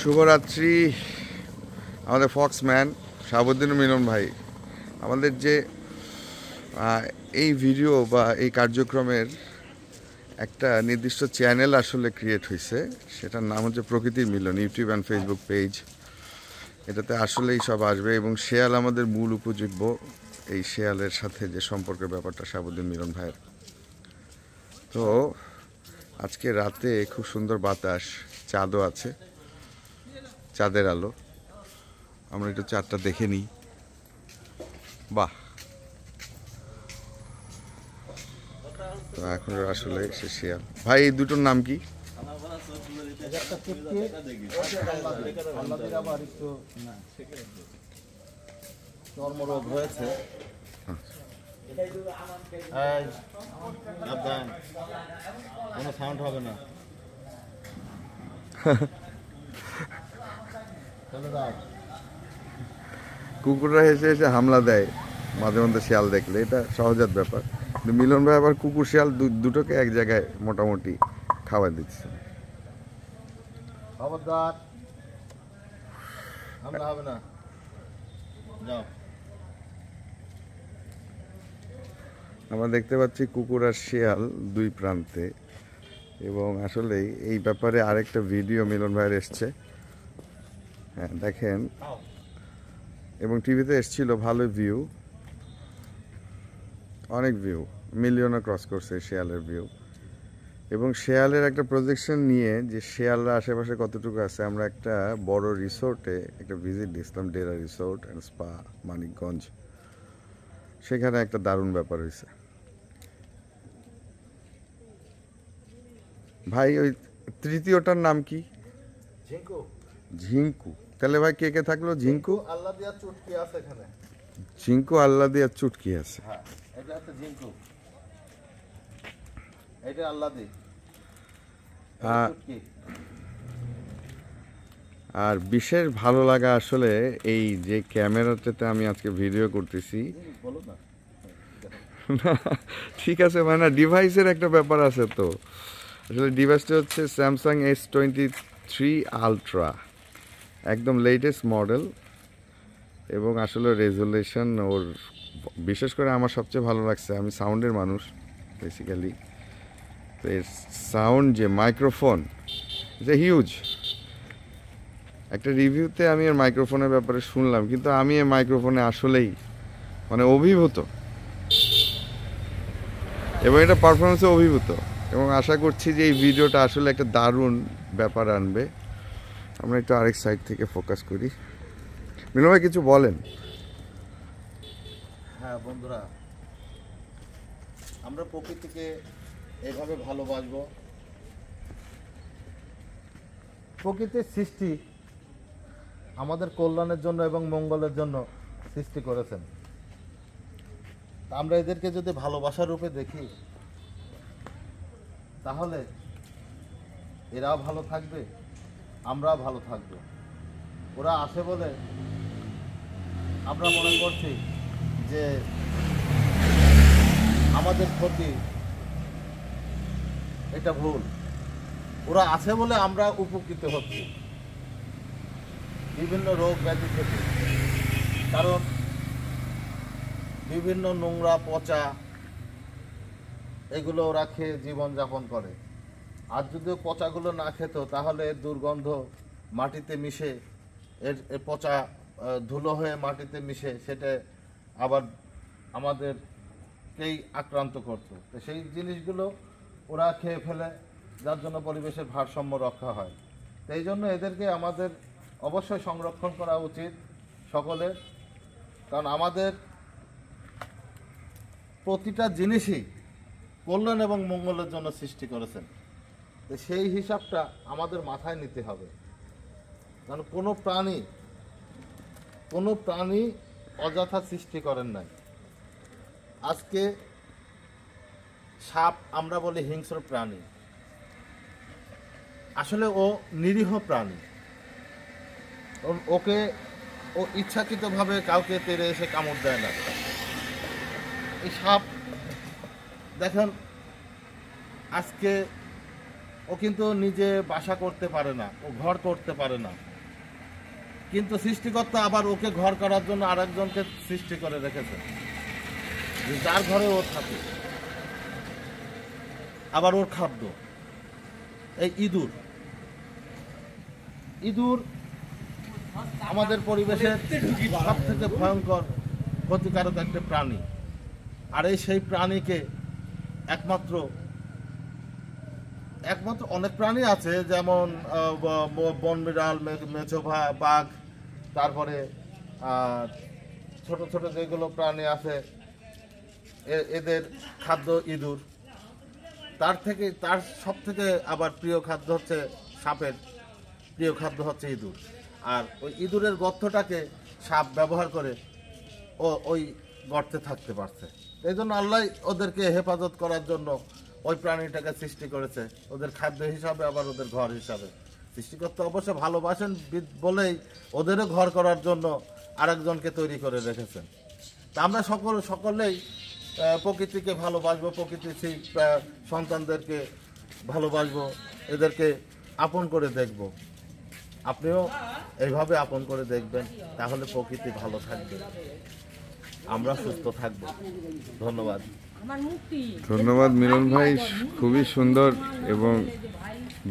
শুভরাত্রি আমাদের ফক্সম্যান শাহাবুদ্দিন মিলন ভাই। আমাদের যে এই ভিডিও বা এই কার্যক্রমের একটা নির্দিষ্ট চ্যানেল আসলে ক্রিয়েট হয়েছে, সেটার নাম হচ্ছে প্রকৃতির মিলন, ইউটিউব অ্যান্ড ফেসবুক পেজ। এটাতে আসলেই সব আসবে এবং শেয়াল আমাদের মূল উপজীব্য। এই শেয়ালের সাথে যে সম্পর্কের ব্যাপারটা শাহাবুদ্দিন মিলন ভাইয়ের। তো আজকে রাতে খুব সুন্দর বাতাস, চাঁদও আছে, চাঁদের আলো। আমরা একটু চাঁদটা দেখে নিই। বাহ, তো এখন আসলে সে শেয়াল ভাই। এই দুটোর নাম কি? চর্মরোগ হয়েছে, কোনো সাউন্ড হবে না। কুকুররা এসে এসে হামলা দেয় মাঝে মধ্যে শিয়াল দেখলে, এটা সহজাত ব্যাপার। কিন্তু মিলন ভাই আবার কুকুর শিয়াল দুটোকে এক জায়গায় মোটামুটি খাবার দিচ্ছে। খবরদার, হামলা হবে না, যাও। আমরা দেখতে পাচ্ছি কুকুর আর শিয়াল দুই প্রান্তে, এবং আসলে এই ব্যাপারে আরেকটা ভিডিও মিলন ভাইয়ের এসছে, হ্যাঁ দেখেন, এবং টিভিতে এসছিল, ভালো ভিউ, অনেক ভিউ, মিলিয়নও ক্রস করছে শেয়ালের ভিউ। এবং শেয়ালের একটা প্রজেকশন নিয়ে যে শেয়ালরা আশেপাশে কতটুকু আছে, আমরা একটা বড় রিসোর্টে একটা ভিজিট দিয়েছিলাম, ডেরা রিসোর্ট অ্যান্ড স্পা, মানিকগঞ্জ। সেখানে একটা দারুণ ব্যাপার হয়েছে ভাই। ওই তৃতীয়টার নাম কি? ঝিঙ্কু। ঝিঙ্কু। তাহলে ভাই কে কে থাকলো? ঝিঙ্কু, আল্লাহ দিয়া চুটকি আছে এখানে। ঝিঙ্কু, আল্লাহ দিয়া চুটকি আছে। হ্যাঁ, এটা হচ্ছে ঝিঙ্কু, এটা আল্লাহ দি চুটকি। আর বিশেষ ভালো লাগা আসলে এই যে ক্যামেরাটাতে আমি আজকে ভিডিও করতেছি, বলো না, ঠিক আছে মানে না, ডিভাইসের একটা ব্যাপার আছে। তো আসলে ডিভাইসটা হচ্ছে স্যামসাং S23 আলট্রা, একদম লেটেস্ট মডেল। এবং আসলে রেজুলেশন ওর, বিশেষ করে আমার সবচেয়ে ভালো লাগছে, আমি সাউন্ডের মানুষ বেসিক্যালি, তো এর সাউন্ড যে মাইক্রোফোন, যে হিউজ। একটা রিভিউতে আমি এর মাইক্রোফোনের ব্যাপারে শুনলাম, কিন্তু আমি এই মাইক্রোফোনে আসলেই মানে অভিভূত, এবং এটা পারফরমেন্সে অভিভূত, এবং আশা করছি যে এই ভিডিওটা আসলে একটা দারুণ ব্যাপার আনবে। আমরা একটু আরেক সাইড থেকে ফোকাস করি। মিলন ভাই কিছু বলেন। হ্যাঁ বন্ধুরা, আমরা প্রকৃতিকে এভাবে ভালোবাসবো। প্রকৃতির সৃষ্টি আমাদের কল্যাণের জন্য এবং মঙ্গলের জন্য সৃষ্টি করেছেন। আমরা এদেরকে যদি ভালোবাসার রূপে দেখি, তাহলে এরাও ভালো থাকবে, আমরাও ভালো থাকবো। ওরা আসে বলে আমরা মনে করছি যে আমাদের ক্ষতি, এটা ভুল। ওরা আছে বলে আমরা উপকৃত হচ্ছি বিভিন্ন রোগ ব্যাধি থেকে। কারণ বিভিন্ন নোংরা পচা এগুলো ওরা খেয়ে জীবনযাপন করে। আর যদি পচাগুলো না খেত, তাহলে দুর্গন্ধ মাটিতে মিশে, এর পচা ধুলো হয়ে মাটিতে মিশে সেটা আবার আমাদেরকেই আক্রান্ত করত। তো সেই জিনিসগুলো ওরা খেয়ে ফেলে, যার জন্য পরিবেশের ভারসাম্য রক্ষা হয়। তো এই জন্য এদেরকে আমাদের অবশ্যই সংরক্ষণ করা উচিত সকলের। কারণ আমাদের প্রতিটা জিনিসই কল্যাণ এবং মঙ্গলের জন্য সৃষ্টি করেছেন। তো সেই হিসাবটা আমাদের মাথায় নিতে হবে। কারণ কোনো প্রাণী অযথা সৃষ্টি করেন নাই। আজকে সাপ আমরা বলি হিংস্র প্রাণী, আসলে ও নিরীহ প্রাণী। ওকে ও ইচ্ছাকৃতভাবে কাউকে তেড়ে এসে কামড় দেয় না। এই সাপ দেখেন, আজকে ও কিন্তু নিজে বাসা করতে পারে না, ও ঘর করতে পারে না, কিন্তু সৃষ্টিকর্তা আবার ওকে ঘর করার জন্য আরেকজনকে সৃষ্টি করে রেখেছে, যার ঘরে ও থাকে। আবার ওর খাদ্য এই ইঁদুর। ইঁদুর আমাদের পরিবেশের সব থেকে ভয়ঙ্কর ক্ষতিকারক একটা প্রাণী। আর এই সেই প্রাণীকে একমাত্র অনেক প্রাণী আছে, যেমন বন বিড়াল, মেছো বাঘ, তারপরে ছোট ছোট যেগুলো প্রাণী আছে এদের খাদ্য ইঁদুর। তার সব থেকে আবার প্রিয় খাদ্য হচ্ছে, সাপের প্রিয় খাদ্য হচ্ছে ইঁদুর। আর ওই ইঁদুরের গর্তটাকে সাপ ব্যবহার করে ওই গর্তে থাকতে পারছে। এই জন্য আল্লাহ ওদেরকে হেফাজত করার জন্য ওই প্রাণীটাকে সৃষ্টি করেছে, ওদের খাদ্য হিসাবে, আবার ওদের ঘর হিসাবে। সৃষ্টিকর্তা অবশ্য ভালোবাসেন বলেই ওদেরও ঘর করার জন্য আরেকজনকে তৈরি করে রেখেছেন। তা আমরা সকলেই প্রকৃতিকে ভালোবাসবো, প্রকৃতির সেই সন্তানদেরকে ভালোবাসবো, এদেরকে আপন করে দেখব। আপনিও এইভাবে আপন করে দেখবেন, তাহলে প্রকৃতি ভালো থাকবে, আমরা সুস্থ থাকব। ধন্যবাদ। ধন্যবাদ মিলন ভাই, খুবই সুন্দর এবং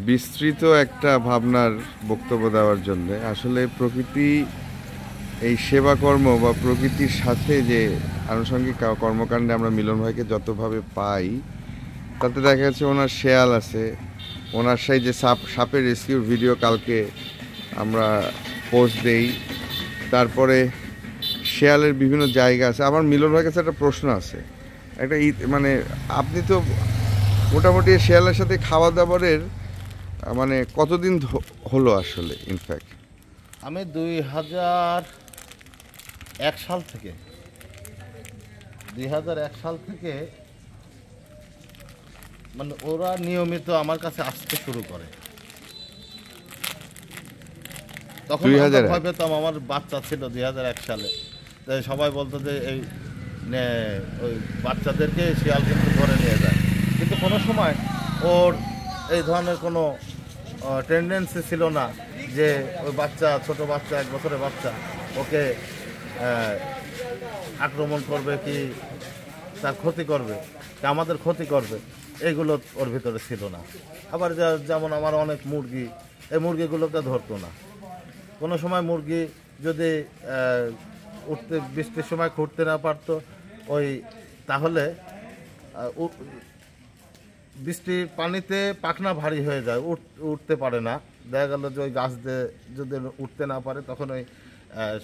বিস্তৃত একটা ভাবনার বক্তব্য দেওয়ার জন্য। আসলে প্রকৃতি, এই সেবা কর্ম বা প্রকৃতির সাথে যে আনুষঙ্গিক কর্মকাণ্ডে আমরা মিলন ভাইকে যতভাবে পাই, তাতে দেখা যাচ্ছে ওনার শেয়াল আছে, ওনার সেই যে সাপের রেস্কিউর ভিডিও কালকে আমরা পোস্ট দেই, তারপরে শেয়ালের বিভিন্ন জায়গা আছে। আমার মিলন ভাইয়ের কাছে একটা প্রশ্ন আছে, একটা মানে আপনি তো মোটামুটি শেয়ালের সাথে খাওয়া দাওয়ারের মানে কতদিন হলো আসলে? ইনফ্যাক্ট আমি 2001 সাল থেকে মানে ওরা নিয়মিত আমার কাছে আসতে শুরু করে। তখন ভয় পেতাম, আমার বাচ্চা ছিল 2001 সালে। সবাই বলতো যে ওই বাচ্চাদেরকে শিয়াল কিন্তু ধরে নিয়ে যায়, কিন্তু কোনো সময় ওর এই ধরনের কোনো টেন্ডেন্সি ছিল না যে ওই ছোট বাচ্চা, 1 বছরের বাচ্চা, ওকে আক্রমণ করবে কি তার ক্ষতি করবে, আমাদের ক্ষতি করবে, এগুলো ওর ভিতরে ছিল না। আবার যেমন আমার অনেক মুরগি, এই মুরগিগুলোকে ধরতো না। কোনো সময় মুরগি যদি বৃষ্টির সময় খুঁড়তে না পারতো, তাহলে বৃষ্টির পানিতে পাখনা ভারী হয়ে যায়, উঠতে পারে না। দেখা গেল যে ওই গাছ দিয়ে যদি উঠতে না পারে, তখন ওই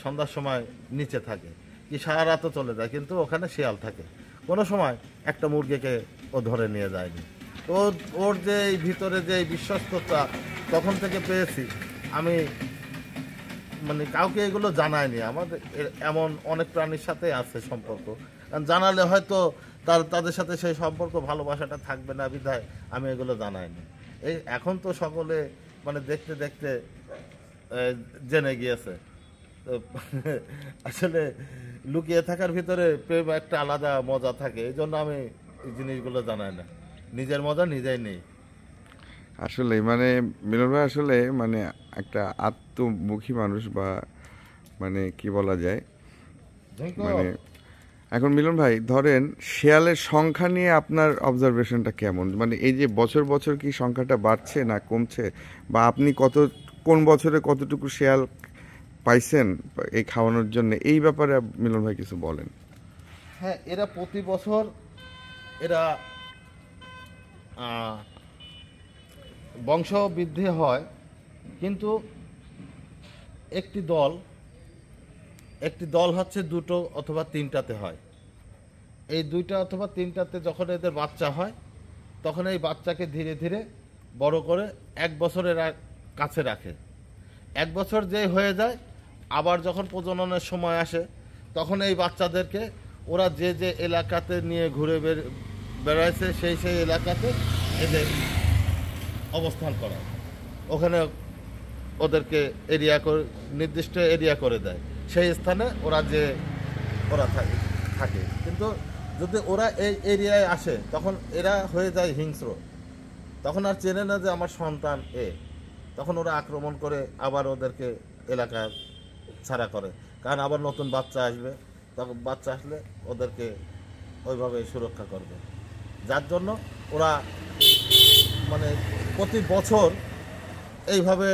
সন্ধ্যার সময় নিচে থাকে, কি সারা রাতও চলে যায়, কিন্তু ওখানে শিয়াল থাকে। কোনো সময় একটা মুরগিকে ও ধরে নিয়ে যায়নি। তো ওর যে এই ভিতরে যে বিশ্বস্ততা তখন থেকে পেয়েছি আমি, মানে কাউকে এগুলো জানায়নি। আমাদের এমন অনেক প্রাণীর সাথে আছে সম্পর্ক, কারণ জানালে হয়তো তাদের সাথে সেই সম্পর্ক, ভালোবাসাটা থাকবে না, বিধায় আমি এগুলো জানাইনি। এখন তো সকলে মানে দেখতে দেখতে জেনে গিয়েছে। তো আসলে লুকিয়ে থাকার ভিতরে প্রেম একটা আলাদা মজা থাকে, এই জন্য আমি এই জিনিসগুলো জানাই না, নিজের মজা নিজেই নেই। আসলে মানে মিলন ভাই আসলে মানে একটা আত্মমুখী মানুষ, বা মানে কি বলা যায়, মানে এখন মিলন ভাই ধরেন শেয়ালের সংখ্যা নিয়ে আপনার অবজারভেশনটা কেমন? মানে এই যে বছর বছর কি সংখ্যাটা বাড়ছে না কমছে, বা আপনি কোন বছরে কতটুকু শেয়াল পাইছেন এই খাওয়ানোর জন্য, এই ব্যাপারে মিলন ভাই কিছু বলেন। হ্যাঁ, এরা প্রতি বছর এরা বংশ বৃদ্ধি হয়, কিন্তু একটি দল হচ্ছে 2টো অথবা 3টাতে হয়। এই 2টা অথবা 3টাতে যখন এদের বাচ্চা হয়, তখন এই বাচ্চাকে ধীরে ধীরে বড় করে 1 বছরের কাছে রাখে। 1 বছর যে হয়ে যায়, আবার যখন প্রজননের সময় আসে, তখন এই বাচ্চাদেরকে ওরা যে যে এলাকাতে নিয়ে ঘুরে বেড়াইছে, সেই এলাকাতে এদের অবস্থান করায়, ওখানে ওদেরকে নির্দিষ্ট এরিয়া করে দেয়, সেই স্থানে ওরা থাকে। কিন্তু যদি ওরা এই এরিয়ায় আসে, তখন এরা হয়ে যায় হিংস্র, তখন আর চেনে না যে আমার সন্তান তখন ওরা আক্রমণ করে আবার ওদেরকে এলাকা ছাড়া করে, কারণ আবার নতুন বাচ্চা আসবে, তখন বাচ্চা আসলে ওদেরকে ওইভাবে সুরক্ষা করবে। যার জন্য ওরা মানে প্রতি বছর এইভাবে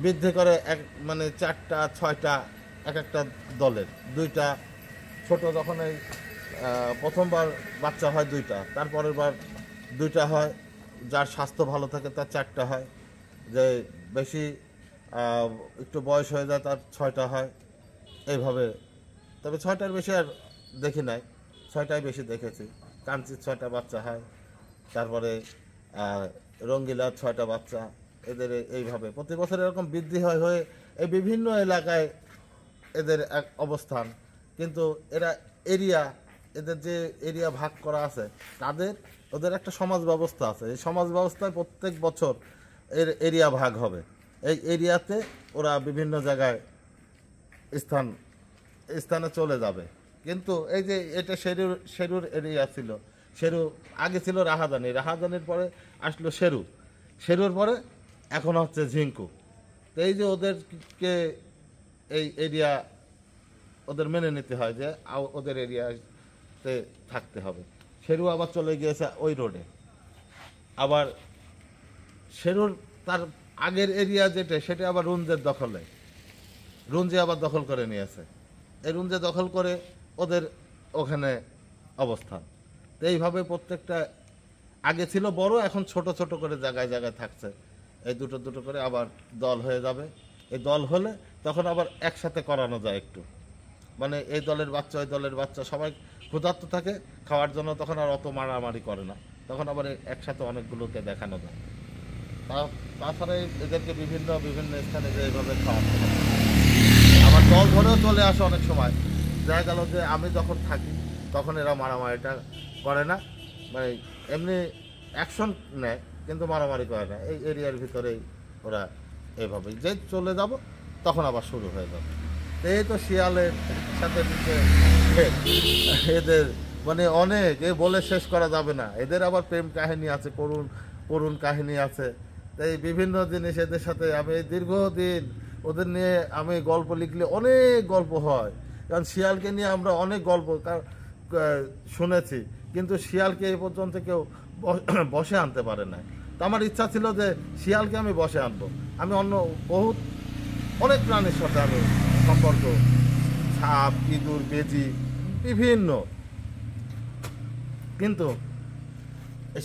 বৃদ্ধি করে, মানে 4টা 6টা এক একটা দলের। 2টা ছোট যখন এই প্রথমবার বাচ্চা হয় 2টা, তারপরের বার 2টা হয়, যার স্বাস্থ্য ভালো থাকে তার 4টা হয়, যে বেশি একটু বয়স হয়ে যায় তার 6টা হয়, এইভাবে। তবে 6টার বেশি আর দেখি নাই, 6টাই বেশি দেখেছি। কাঞ্চির 6টা বাচ্চা হয়, তারপরে রঙ্গিলার 6টা বাচ্চা, এদের এইভাবে প্রতি বছর এরকম বৃদ্ধি হয়ে এই বিভিন্ন এলাকায় এদের এক অবস্থান। কিন্তু এরা এদের যে এরিয়া ভাগ করা আছে, ওদের একটা সমাজ ব্যবস্থা আছে। এই সমাজ ব্যবস্থায় প্রত্যেক বছর এরিয়া ভাগ হবে। এই এরিয়াতে ওরা বিভিন্ন জায়গায় স্থানে চলে যাবে। কিন্তু এই যে এটা শেরুর এরিয়া ছিল, আগে ছিল রাহাজানির পরে আসলো শেরুর পরে এখন হচ্ছে ঝিঙ্কু। তো এই যে ওদেরকে এই এরিয়া ওদের মেনে নিতে হয় যে ওদের এরিয়াতে থাকতে হবে। শেরু আবার চলে গিয়েছে ওই রোডে। আবার শেরুর তার আগের এরিয়া সেটা আবার রুঞ্জে আবার দখল করে নিয়েছে। এই রুঞ্জে দখল করে ওদের ওখানে অবস্থান। তো এইভাবে প্রত্যেকটা আগে ছিল বড়, এখন ছোট ছোট করে জায়গায় জায়গায় থাকছে। এই দুটো করে আবার দল হয়ে যাবে। এই দল হলে তখন আবার একসাথে করানো যায় একটু, মানে এই দলের বাচ্চা ওই দলের বাচ্চা সবাই ক্ষুধার্ত থাকে খাওয়ার জন্য, তখন আর অত মারামারি করে না, তখন আবার একসাথে অনেকগুলোকে দেখানো যায়। তাছাড়া এদেরকে বিভিন্ন স্থানে যে এইভাবে খাওয়ানো হয়। আবার দল ধরেও চলে আসে অনেক সময়। দেখা গেল যে আমি যখন থাকি তখন এরা মারামারিটা করে না, মানে এমনি অ্যাকশন নেয় কিন্তু মারামারি করে না। এই এরিয়ার ভিতরেই ওরা এইভাবে যে চলে যাব তখন আবার শুরু হয়ে যাবে। এই তো শিয়ালের সাথে এদের মানে অনেক বলে শেষ করা যাবে না। এদের আবার প্রেম কাহিনী আছে, করুণ কাহিনী আছে। তাই বিভিন্ন জিনিস এদের সাথে আমি দীর্ঘদিন ওদের নিয়ে আমি গল্প লিখলে অনেক গল্প হয়, কারণ শিয়ালকে নিয়ে আমরা অনেক গল্প শুনেছি, কিন্তু শিয়ালকে এই পর্যন্ত কেউ বসে আনতে পারে না। তো আমার ইচ্ছা ছিল যে শিয়ালকে আমি বসে আনবো। আমি অনেক প্রাণীর সাথে আমি সম্পর্ক, সাপ, ইঁদুর, বেজি, বিভিন্ন, কিন্তু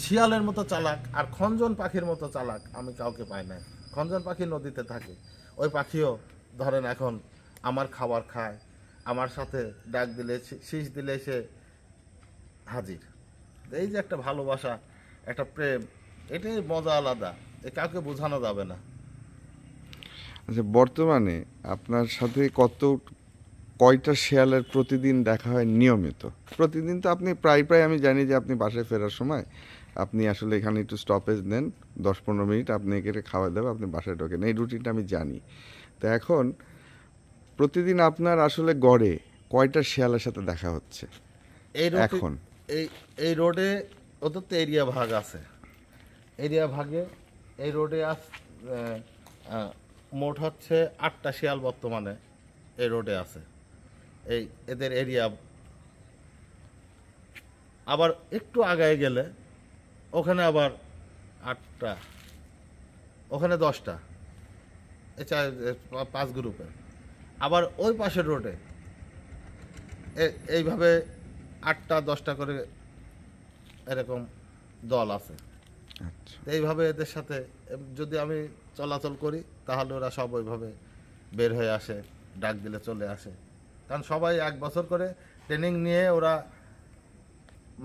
শিয়ালের মতো চালাক আর খঞ্জন পাখির মতো চালাক আমি কাউকে পাই না। খঞ্জন পাখি নদীতে থাকে, ওই পাখিও ধরেন এখন আমার খাবার খায়, আমার সাথে ডাক দিলে শীষ দিলে সে হাজির। এই যে একটা ভালোবাসা, একটা প্রেম, এটাই মজা আলাদা, কাউকে বোঝানো যাবে না। আচ্ছা, বর্তমানে আপনার সাথে কয়টা শিয়ালের প্রতিদিন দেখা হয় নিয়মিত? প্রতিদিন তো আপনি প্রায় আমি জানি যে আপনি বাসায় ফেরার সময় আপনি আসলে এখানে একটু স্টপেজ নেন, 10-15 মিনিট আপনি একে খাওয়া দাওয়া আপনি বাসায় ঢোকেন, এই রুটিনটা আমি জানি। তো এখন প্রতিদিন আপনার আসলে গড়ে কয়টা শিয়ালের সাথে দেখা হচ্ছে এখন? এই রোডে ওদের তো এরিয়া ভাগ আছে, এরিয়া ভাগে এই রোডে মোট হচ্ছে 8টা শিয়াল বর্তমানে এই রোডে আছে। এদের এরিয়া আবার একটু আগায় গেলে ওখানে আবার 8টা, ওখানে 10টা, 5 গ্রুপে। আবার ওই পাশের রোডে এইভাবে 8টা 10টা করে এরকম দল আছে। এইভাবে এদের সাথে যদি আমি চলাচল করি তাহলে ওরা সব ওইভাবে বের হয়ে আসে, ডাক দিলে চলে আসে। কারণ সবাই 1 বছর করে ট্রেনিং নিয়ে ওরা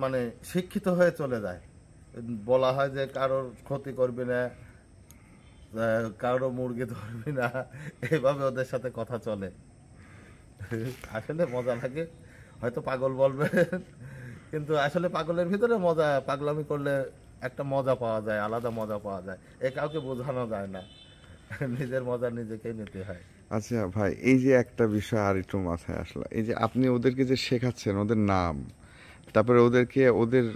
মানে শিক্ষিত হয়ে চলে যায়। বলা হয় যে কারোর ক্ষতি করবি না, কারো মুরগি ধরবি না, এইভাবে ওদের সাথে কথা চলে। আসলে মজা লাগে, হয়তো পাগল বলবে, কিন্তু আসলে পাগলের ভিতরে মজা, পাগলামি করলে একটা মজা পাওয়া যায়, আলাদা মজা পাওয়া যায়, কাউকে বোঝানো যায় না, নিজের মজা নিজেকেই নিতে হয়। আচ্ছা ভাই, এই যে একটা বিষয় আর একটু মাথায় আসলো, এই যে আপনি ওদেরকে যে শেখাচ্ছেন ওদের নাম, তারপরে ওদেরকে ওদের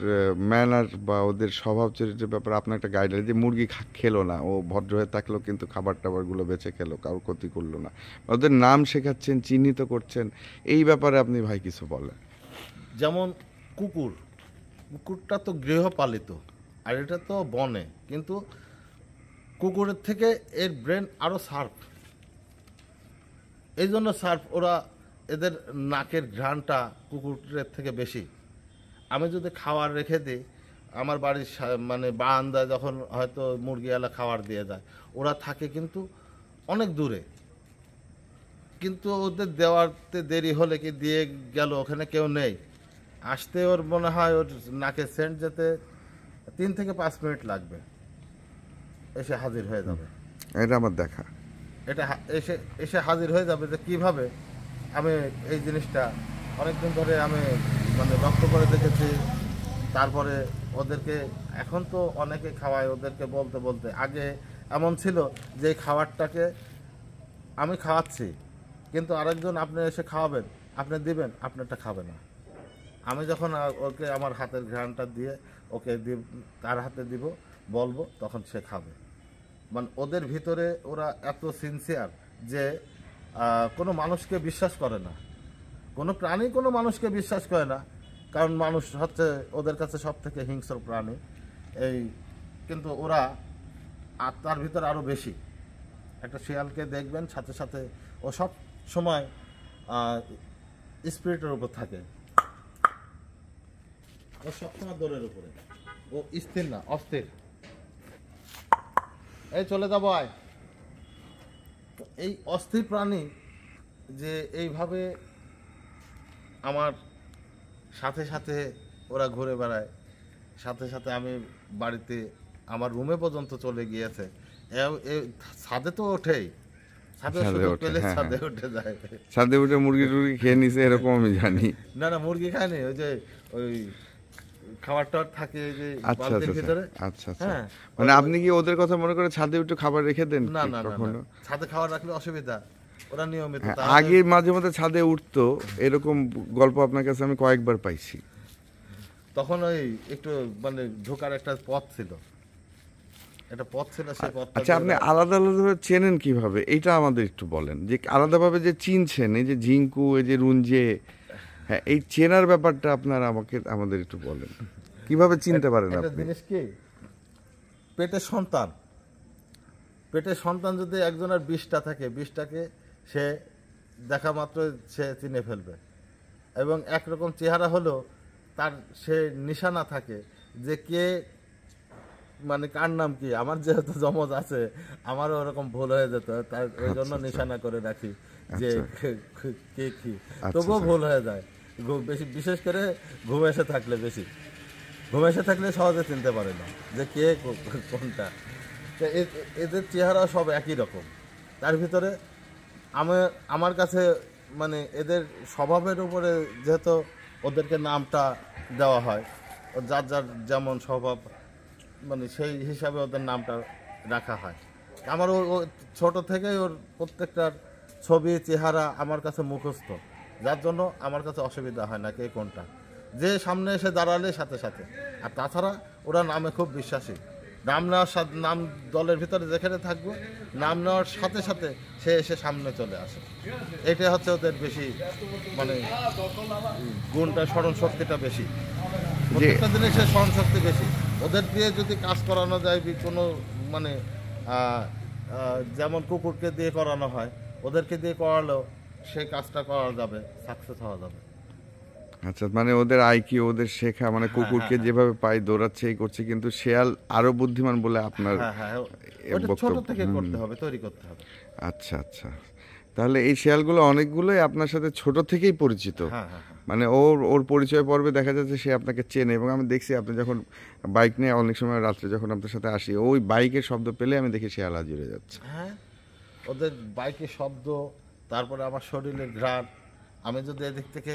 ম্যানার বা ওদের স্বভাব চরিত্রের ব্যাপারে আপনার একটা গাইডলাইন, যে মুরগি খেলো না, ও ভদ্র হয়ে থাকলেও কিন্তু খাবার টাবারগুলো বেঁচে খেলো, কারোর ক্ষতি করলো না, ওদের নাম শেখাচ্ছেন, চিহ্নিত করছেন, এই ব্যাপারে আপনি ভাই কিছু বলেন। যেমন কুকুরটা তো গৃহপালিত, আর এটা তো বনে, কিন্তু কুকুরের থেকে এর ব্রেন আরও শার্প, এই জন্য শার্প। ওরা এদের নাকের ঘ্রাণটা কুকুরের থেকে বেশি। আমি যদি খাবার রেখে দিই আমার বাড়ির মানে বারান্দায়, যখন হয়তো মুরগিওয়ালা খাবার দিয়ে যায়, ওরা থাকে কিন্তু অনেক দূরে, কিন্তু ওদের দেওয়াতে দেরি হলে কি দিয়ে গেল, ওখানে কেউ নেই, আসতে ওর মনে হয় ওর নাকে সেন্ট যেতে 3 থেকে 5 মিনিট লাগবে, এসে হাজির হয়ে যাবে। এটা আমার দেখা, এটা এসে এসে হাজির হয়ে যাবে। যে কীভাবে, আমি এই জিনিসটা অনেকদিন ধরে আমি মানে লক্ষ্য করে দেখেছি। তারপরে ওদেরকে এখন তো অনেকে খাওয়ায়, ওদেরকে বলতে বলতে। আগে এমন ছিল যে খাবারটাকে আমি খাওয়াচ্ছি, কিন্তু আরেকজন আপনি এসে খাওয়াবেন, আপনি দিবেন, আপনারটা খাবে না। আমি যখন ওকে আমার হাতের ঘ্রাণটা দিয়ে ওকে তার হাতে দিব, বলবো, তখন সে খাবে। মানে ওদের ভিতরে ওরা এত সিনসিয়ার যে কোনো মানুষকে বিশ্বাস করে না, কোনো প্রাণী কোনো মানুষকে বিশ্বাস করে না, কারণ মানুষ হচ্ছে ওদের কাছে সব থেকে হিংস্র প্রাণী। এই কিন্তু ওরা তার ভিতরে আরও বেশি। একটা শিয়ালকে দেখবেন সাথে সাথে ও সব সময় স্পিরিটের উপর থাকে, ও সবসময় দৌড়ের উপরে, ও স্থির না, অস্থির। এই চলে যাবো আয়। এই অস্থির প্রাণী যে এইভাবে আমার সাথে সাথে ওরা ঘুরে বেড়ায়, সাথে সাথে আমি বাড়িতে আমার রুমে পর্যন্ত চলে গিয়েছে। ছাদে তো ওঠেই, ছাদে পেলে ছাদে উঠে যায়, ছাদে উঠে মুরগি টুরগি খেয়ে নিছে, এরকম আমি জানি। না না, মুরগি খায়নি, ওই যে ওই খাবার টাবার থাকে যে বালতির ভিতরে। আচ্ছা আচ্ছা, মানে আপনি কি ওদের কথা মনে করে ছাদে উঠে খাবার রেখে দেন? না না না, ছাদে খাবার রাখলে অসুবিধা, ওরা নিয়মিত। আগে মাঝে মধ্যে ছাদে উঠতো, এরকম গল্প আপনার কাছে আমি কয়েকবার পাইছি। তখন ওই একটু মানে ঢোকার একটা পথ ছিল, একটা পথ ছিল, সেই পথ। আচ্ছা, আপনি আলাদা আলাদাভাবে চেনেন কিভাবে, এটা আমাদের একটু বলেন, যে আলাদাভাবে যে চিনছেন, এই যে ঝিঙ্কু, এই যে রুঞ্জে, হ্যাঁ, এই চেনার ব্যাপারটা আপনার আমাদের একটু বলেন, কিভাবে চিনতে পারেন আপনি? জিনিস কি, পেটের সন্তান যদি একজনের 20টা থাকে, 20টাকে সে দেখা মাত্র সে চিনে ফেলবে। এবং একরকম চেহারা হলেও তার সে নিশানা থাকে যে কে, মানে কার নাম কি। আমার যেহেতু জমজ আছে, আমারও ওরকম ভুল হয়ে যেত, তার ওই জন্য নিশানা করে রাখি যে কে কি, তবুও ভুল হয়ে যায়। বেশি বিশেষ করে ঘুম এসে থাকলে সহজে চিনতে পারে না যে কে কোনটা। তো এদের চেহারা সব একই রকম। তার ভিতরে আমার কাছে মানে এদের স্বভাবের উপরে যেহেতু ওদেরকে নামটা দেওয়া হয়, যার যার যেমন স্বভাব, মানে সেই হিসাবে ওদের নামটা রাখা হয়। আমার ও ছোট থেকেই ওর প্রত্যেকটার ছবি চেহারা আমার কাছে মুখস্থ, যার জন্য আমার কাছে অসুবিধা হয় না কে কোনটা। যে সামনে এসে দাঁড়ালে সাথে সাথে। আর তাছাড়া ওরা নামে খুব বিশ্বাসী, নাম নেওয়ার সাথে, নাম দলের ভিতরে যেখানে থাকবে, নাম নেওয়ার সাথে সাথে সে এসে সামনে চলে আসে। এটা হচ্ছে ওদের বেশি, মানে গুণটা, স্মরণ শক্তিটা বেশি, প্রত্যেকটা জিনিসের স্মরণ শক্তি বেশি। ওদের দিয়ে যদি কাজ করানো যায়, কোনো মানে যেমন কুকুরকে দিয়ে করানো হয়, ওদেরকে দিয়ে করালেও সেই কাজটা করা যাবে, সাকসেস হওয়া যাবে। আচ্ছা, মানে ওদের আইকিউ, ওদের শেখা, মানে কুকুরকে যেভাবে পায় দৌড়াচ্ছে, এই করছে, কিন্তু শেয়াল আরো বুদ্ধিমান বলে আপনার ছোট থেকে করতে হবে, তৈরি করতে হবে। আচ্ছা আচ্ছা, তাহলে এই শেয়ালগুলো অনেকগুলোই আপনার সাথে ছোট থেকেই পরিচিত। মানে ওর পরিচয় পর্বে দেখা যাচ্ছে সে আপনাকে চেনে। এবং আমি দেখছি আপনি যখন বাইক নিয়ে অনেক সময় রাত্রে যখন আপনার সাথে আসি, ওই বাইকের শব্দ পেলে আমি দেখি শেয়াল হাজির হয়ে যাচ্ছে। হ্যাঁ, ওদের বাইকের শব্দ, তারপরে আমার শরীরের ঘ্রাণ। আমি যদি এদিক থেকে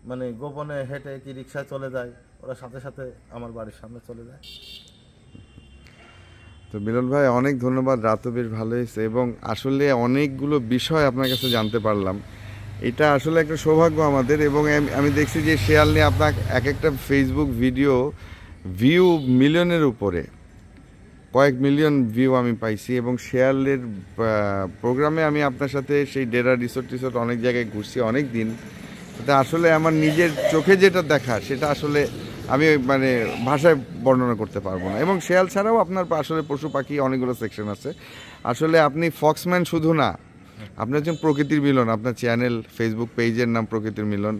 মানে গোপনে হেঁটে কি রিক্সায় চলে যায়, ওরা সাথে সাথে আমার বাড়ির সামনে চলে যায়। তো মিলন ভাই, অনেক ধন্যবাদ, রাতও বেশ ভালো হয়েছে এবং আসলে অনেকগুলো বিষয় আপনার কাছে জানতে পারলাম। এটা আসলে একটা সৌভাগ্য আমাদের, এবং আমি দেখছি যে শেয়াল নিয়ে আপনার এক একটা ফেসবুক ভিডিও ভিউ মিলিয়নের উপরে, কয়েক মিলিয়ন ভিউ আমি পাইছি। এবং শেয়ালের প্রোগ্রামে আমি আপনার সাথে সেই ডেরা রিসোর্ট অনেক জায়গায় ঘুরছি অনেক দিন। তা আসলে আমার নিজের চোখে যেটা দেখা সেটা আসলে আমি মানে ভাষায় বর্ণনা করতে পারবো না। এবং শেয়াল ছাড়াও আপনার আসলে পশু পাখি অনেকগুলো সেকশন আছে। আসলে আপনি ফক্সম্যান শুধু না, আপনি একজন প্রকৃতির মিলন। আপনার চ্যানেল, ফেসবুক পেজের নাম প্রকৃতির মিলন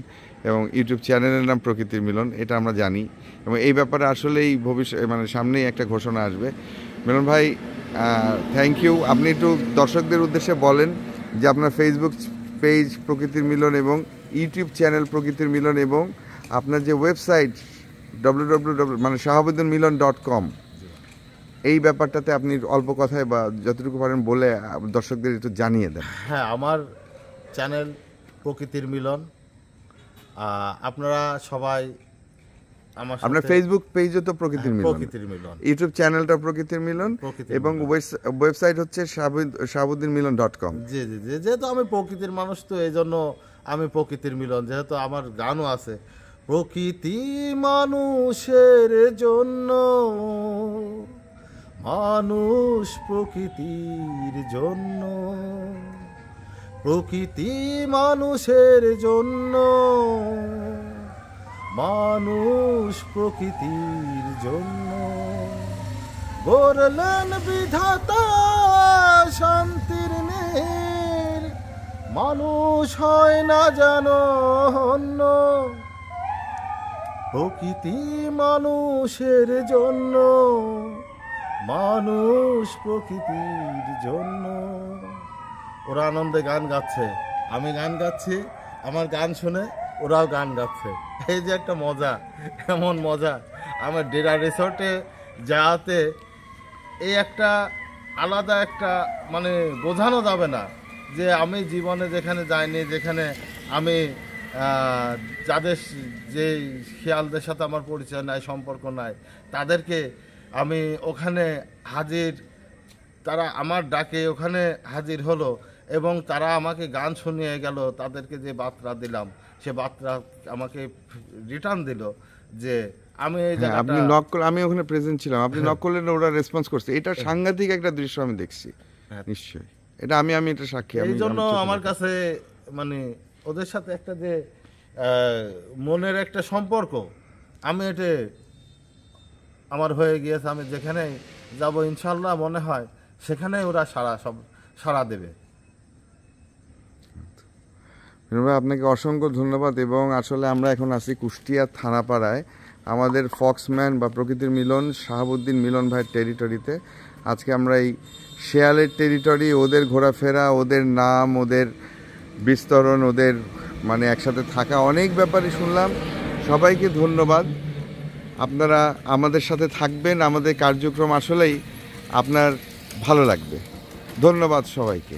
এবং ইউটিউব চ্যানেলের নাম প্রকৃতির মিলন, এটা আমরা জানি। এবং এই ব্যাপারে আসলেই ভবিষ্যৎ মানে সামনেই একটা ঘোষণা আসবে। মিলন ভাই, থ্যাংক ইউ। আপনি একটু দর্শকদের উদ্দেশ্যে বলেন যে আপনার ফেসবুক পেজ প্রকৃতির মিলন এবং ইউটিউব চ্যানেল প্রকৃতির মিলন এবং আপনার যে ওয়েবসাইট www মানে shahabuddinmilan.com, এই ব্যাপারটাতে আপনি অল্প কথায় বা যতটুকু পারেন বলে দর্শকদের একটু জানিয়ে দেন। হ্যাঁ, আমার চ্যানেল প্রকৃতির মিলন। আপনারা সবাই আমার আপনার ফেসবুক পেজও তো প্রকৃতির মিলন, প্রকৃতির মিলন, ইউটিউব চ্যানেলটা প্রকৃতির মিলন এবং ওয়েবসাইট হচ্ছে shahabuddinmilan.com। জি জি জি, যেহেতু আমি প্রকৃতির মানুষ তো এই জন্য আমি প্রকৃতির মিলন। যেহেতু আমার গানও আছে, প্রকৃতি মানুষের জন্য, মানুষ প্রকৃতির জন্য, প্রকৃতি মানুষের জন্য, মানুষ প্রকৃতির জন্য। গড়লেন বিধাতা শান্তির নীড়, মানুষ হয় না জানো অন্য, প্রকৃতি মানুষের জন্য, মানুষ প্রকৃতির জন্য। ওরা আনন্দে গান গাচ্ছে, আমি গান গাচ্ছি, আমার গান শুনে ওরাও গান গাচ্ছে। এই যে একটা মজা, এমন মজা আমার ডেরা রিসোর্টে যাওয়াতে, এই একটা আলাদা একটা মানে বোঝানো যাবে না যে আমি জীবনে যেখানে যাইনি, যেখানে আমি যাদের যে খেয়ালদের সাথে আমার পরিচয় নাই, সম্পর্ক নাই, তাদেরকে আমি ওখানে হাজির, তারা আমার ডাকে ওখানে হাজির হলো এবং তারা আমাকে গান শুনিয়ে গেল। তাদেরকে যে বার্তা দিলাম সে বার্তা আমাকে রিটার্ন দিল যে আমি এই জায়গাটা, আপনি নক করলে, আমি ওখানে প্রেজেন্ট ছিলাম, আপনি নক করলেন, ওরা রেসপন্স করছে। এটা সাংঘাতিক একটা দৃশ্য আমি দেখছি। নিশ্চয়ই এটা আমি এটা সাক্ষী। এই জন্য আমার কাছে মানে ওদের সাথে একটা যে মনের একটা সম্পর্ক, আমি এটা আমার হয়ে গিয়েছে। আমি যেখানে যাব ইনশাল্লাহ মনে হয় সেখানে ওরা সাড়া দেবে। আপনাকে অসংখ্য ধন্যবাদ। এবং আসলে আমরা এখন আছি কুষ্টিয়া থানাপাড়ায়, আমাদের ফক্সম্যান বা প্রকৃতির মিলন শাহাবুদ্দিন মিলন ভাইয়ের টেরিটরিতে। আজকে আমরা এই শেয়ালের টেরিটরি, ওদের ঘোরাফেরা, ওদের নাম, ওদের বিস্তরণ, ওদের মানে একসাথে থাকা, অনেক ব্যাপারে শুনলাম। সবাইকে ধন্যবাদ। আপনারা আমাদের সাথে থাকবেন, আমাদের কার্যক্রম আসলেই আপনার ভালো লাগবে। ধন্যবাদ সবাইকে।